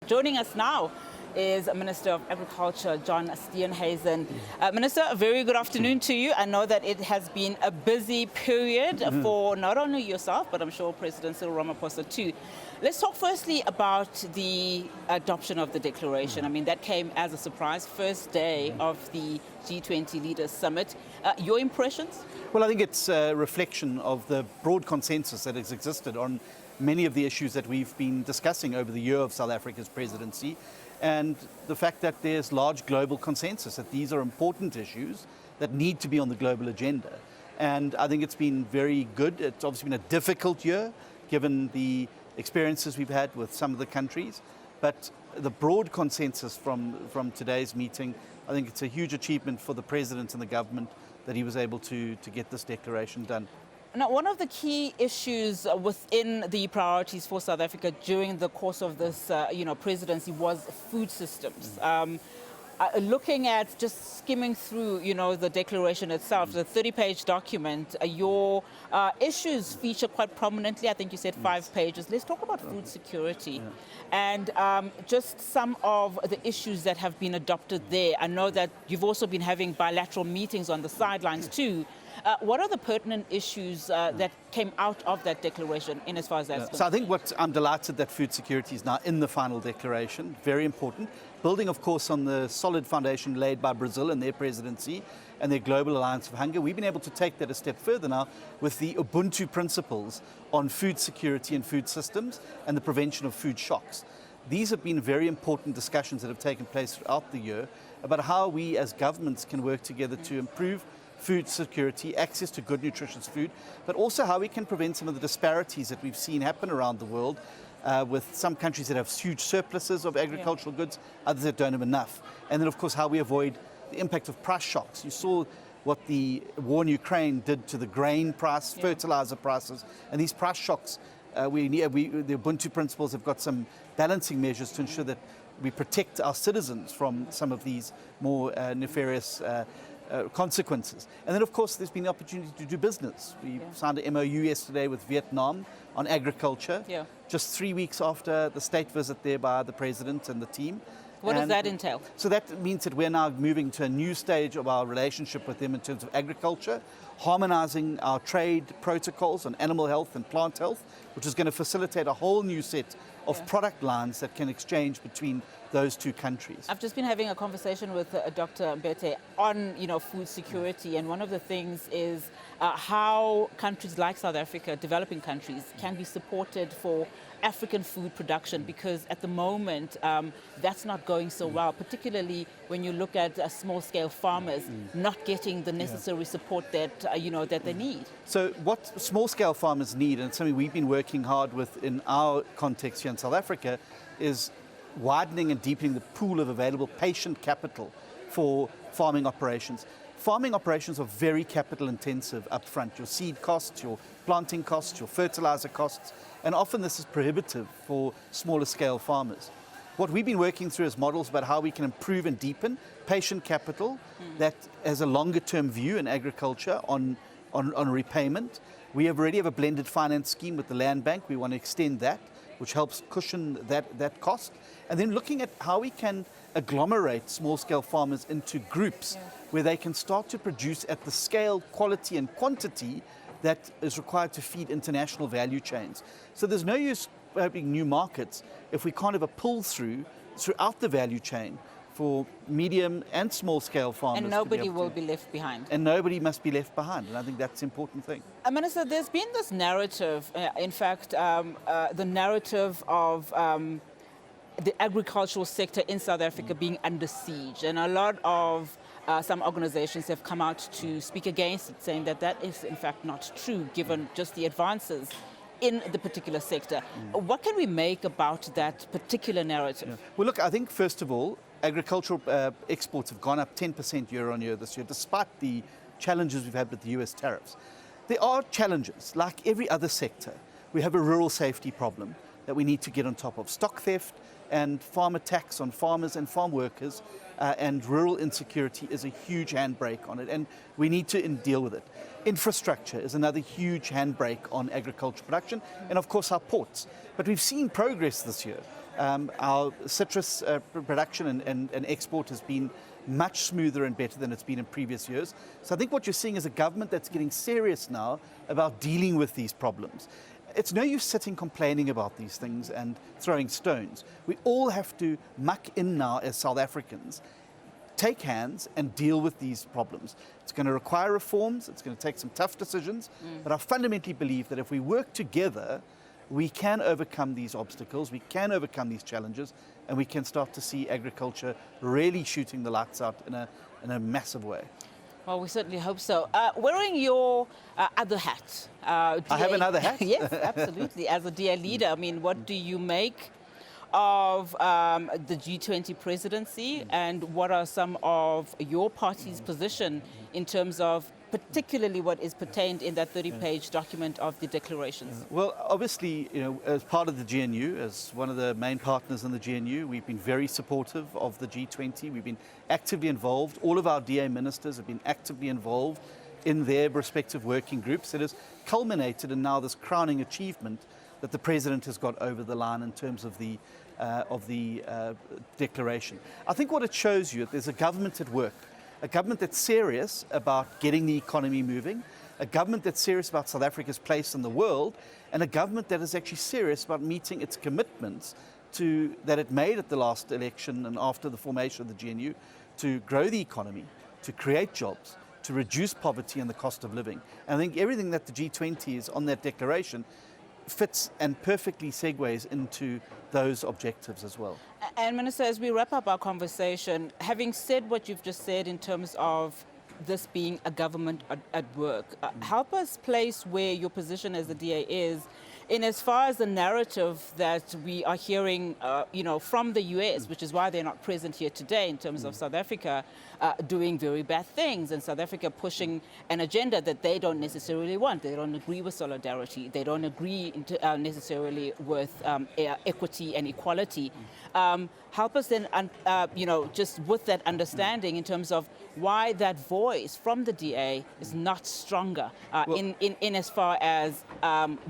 Joining us now is Minister of Agriculture, John Steenhuisen. Minister, a very good afternoon to you. I know that it has been a busy period for not only yourself, but I'm sure President Cyril Ramaphosa too. Let's talk firstly about the adoption of the declaration. I mean, that came as a surprise, first day of the G20 Leaders Summit. Your impressions? Well, I think it's a reflection of the broad consensus that has existed on many of the issues that we've been discussing over the year of South Africa's presidency, and the fact that there's large global consensus that these are important issues that need to be on the global agenda. And I think it's been very good. It's obviously been a difficult year, given the experiences we've had with some of the countries, but the broad consensus from today's meeting, I think it's a huge achievement for the President and the government that he was able to get this declaration done. Now, one of the key issues within the priorities for South Africa during the course of this, presidency was food systems. Looking at just skimming through, the declaration itself, the 30-page document, your issues feature quite prominently. I think you said 5 pages. Let's talk about food security and just some of the issues that have been adopted there. I know that you've also been having bilateral meetings on the sidelines too. What are the pertinent issues that came out of that declaration in as far as that's concerned? So I think I'm delighted that food security is now in the final declaration, very important. Building, of course, on the solid foundation laid by Brazil and their presidency and their Global Alliance of Hunger, we've been able to take that a step further now with the Ubuntu principles on food security and food systems and the prevention of food shocks. These have been very important discussions that have taken place throughout the year about how we as governments can work together to improve food security, access to good nutritious food, but also how we can prevent some of the disparities that we've seen happen around the world with some countries that have huge surpluses of agricultural goods, others that don't have enough. And then, of course, how we avoid the impact of price shocks. You saw what the war in Ukraine did to the grain price, fertilizer prices, and these price shocks, the Ubuntu principles have got some balancing measures to ensure that we protect our citizens from some of these more nefarious consequences. And then, of course, there's been the opportunity to do business. We signed an MOU yesterday with Vietnam on agriculture, just 3 weeks after the state visit there by the President and the team. What does that entail? So that means that we're now moving to a new stage of our relationship with them in terms of agriculture, harmonizing our trade protocols on animal health and plant health, which is going to facilitate a whole new set of product lines that can exchange between those two countries. I've just been having a conversation with Dr. Mbete on, food security, and one of the things is how countries like South Africa, developing countries, can be supported for African food production, because at the moment that's not going so well, particularly when you look at small-scale farmers not getting the necessary support that that they need. So what small-scale farmers need, and something we've been working hard with in our context here in South Africa, is widening and deepening the pool of available patient capital for farming operations. Farming operations are very capital intensive up front. Your seed costs, your planting costs, your fertilizer costs, and often this is prohibitive for smaller scale farmers. What we've been working through is models about how we can improve and deepen patient capital that has a longer term view in agriculture on repayment. We already have a blended finance scheme with the Land Bank. We want to extend that, which helps cushion that cost. And then looking at how we can agglomerate small-scale farmers into groups where they can start to produce at the scale, quality and quantity that is required to feed international value chains. So there's no use having new markets if we can't have a pull-through throughout the value chain for medium and small-scale farmers. And nobody will be left behind. And nobody must be left behind, and I think that's an important thing. Minister, there's been this narrative, the narrative of the agricultural sector in South Africa being under siege, and a lot of some organizations have come out to speak against it, saying that that is in fact not true, given just the advances in the particular sector. What can we make about that particular narrative? Well, look, I think first of all, agricultural exports have gone up 10% year on year this year, despite the challenges we've had with the US tariffs. There are challenges, like every other sector. We have a rural safety problem that we need to get on top of. Stock theft and farm attacks on farmers and farm workers and rural insecurity is a huge handbrake on it, and we need to deal with it. Infrastructure is another huge handbrake on agriculture production, and of course our ports. But we've seen progress this year. Our citrus production and export has been much smoother and better than it's been in previous years. So I think what you're seeing is a government that's getting serious now about dealing with these problems. It's no use sitting complaining about these things and throwing stones. We all have to muck in now as South Africans, take hands and deal with these problems. It's going to require reforms, it's going to take some tough decisions, but I fundamentally believe that if we work together, we can overcome these obstacles, we can overcome these challenges, and we can start to see agriculture really shooting the lights out in a massive way. Well, we certainly hope so. Wearing your other hat. I have another hat? Yes, absolutely. As a DA leader, I mean, what do you make of the G20 presidency, and what are some of your party's position in terms of particularly what is pertained in that 30-page document of the declarations? Well, obviously, as part of the GNU, as one of the main partners in the GNU, we've been very supportive of the G20. We've been actively involved. All of our DA ministers have been actively involved in their respective working groups. It has culminated in now this crowning achievement that the president has got over the line in terms of the declaration. I think what it shows you, there's a government at work. A government that's serious about getting the economy moving, a government that's serious about South Africa's place in the world, and a government that is actually serious about meeting its commitments that it made at the last election and after the formation of the GNU to grow the economy, to create jobs, to reduce poverty and the cost of living. And I think everything that the G20 is on that declaration fits and perfectly segues into those objectives as well. And Minister, as we wrap up our conversation, having said what you've just said in terms of this being a government at work, help us place where your position as the DA is in as far as the narrative that we are hearing from the US, which is why they're not present here today in terms of South Africa doing very bad things, and South Africa pushing an agenda that they don't necessarily want. They don't agree with solidarity. They don't agree necessarily with equity and equality. Help us then, just with that understanding in terms of why that voice from the DA is not stronger in as far as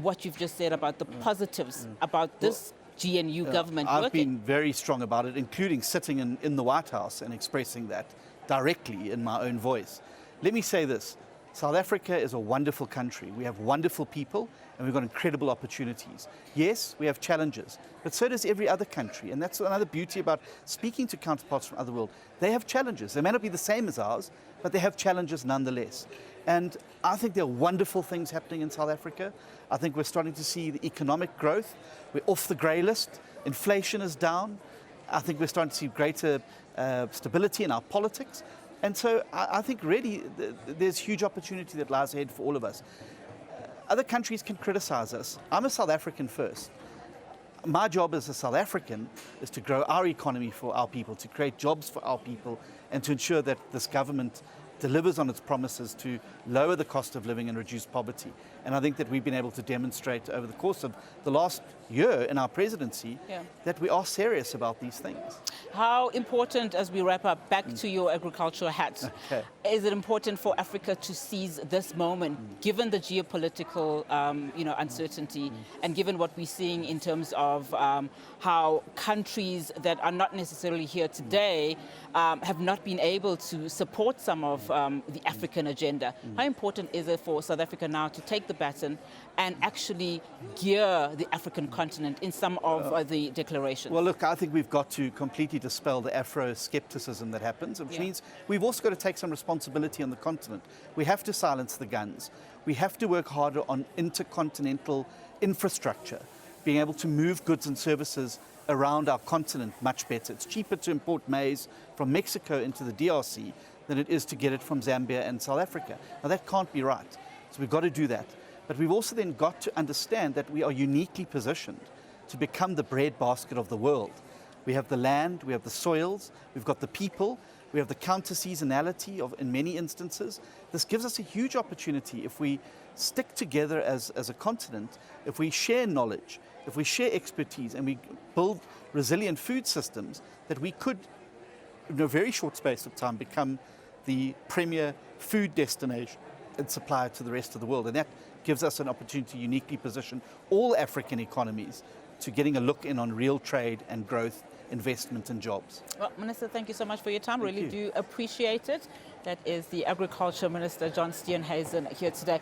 what you've just said about the positives about this GNU government I've working. been very strong about it, including sitting in the White House and expressing that directly in my own voice. Let me say this. South Africa is a wonderful country. We have wonderful people and we've got incredible opportunities. Yes, we have challenges, but so does every other country. And that's another beauty about speaking to counterparts from other world. They have challenges. They may not be the same as ours, but they have challenges nonetheless. And I think there are wonderful things happening in South Africa. I think we're starting to see the economic growth. We're off the grey list. Inflation is down. I think we're starting to see greater stability in our politics. And so I think really there's huge opportunity that lies ahead for all of us. Other countries can criticize us. I'm a South African first. My job as a South African is to grow our economy for our people, to create jobs for our people, and to ensure that this government delivers on its promises to lower the cost of living and reduce poverty. And I think that we've been able to demonstrate over the course of the last year in our presidency that we are serious about these things. How important, as we wrap up, back to your agricultural hat, is it important for Africa to seize this moment, given the geopolitical uncertainty, and given what we're seeing in terms of how countries that are not necessarily here today have not been able to support some of the African agenda? How important is it for South Africa now to take the baton and actually gear the African continent in some of the declarations? Well, look, I think we've got to completely dispel the Afro-skepticism that happens, which means we've also got to take some responsibility on the continent. We have to silence the guns. We have to work harder on intercontinental infrastructure, being able to move goods and services around our continent much better. It's cheaper to import maize from Mexico into the DRC than it is to get it from Zambia and South Africa. Now, that can't be right. So we've got to do that. But we've also then got to understand that we are uniquely positioned to become the breadbasket of the world. We have the land, we have the soils, we've got the people, we have the counter-seasonality in many instances. This gives us a huge opportunity if we stick together as a continent, if we share knowledge, if we share expertise, and we build resilient food systems, that we could, in a very short space of time, become the premier food destination and supplier to the rest of the world. And that gives us an opportunity to uniquely position all African economies to getting a look in on real trade and growth, investment and jobs. Well, Minister, thank you so much for your time. Thank Really you. do appreciate it. That is the Agriculture Minister, John Steenhuisen, here today.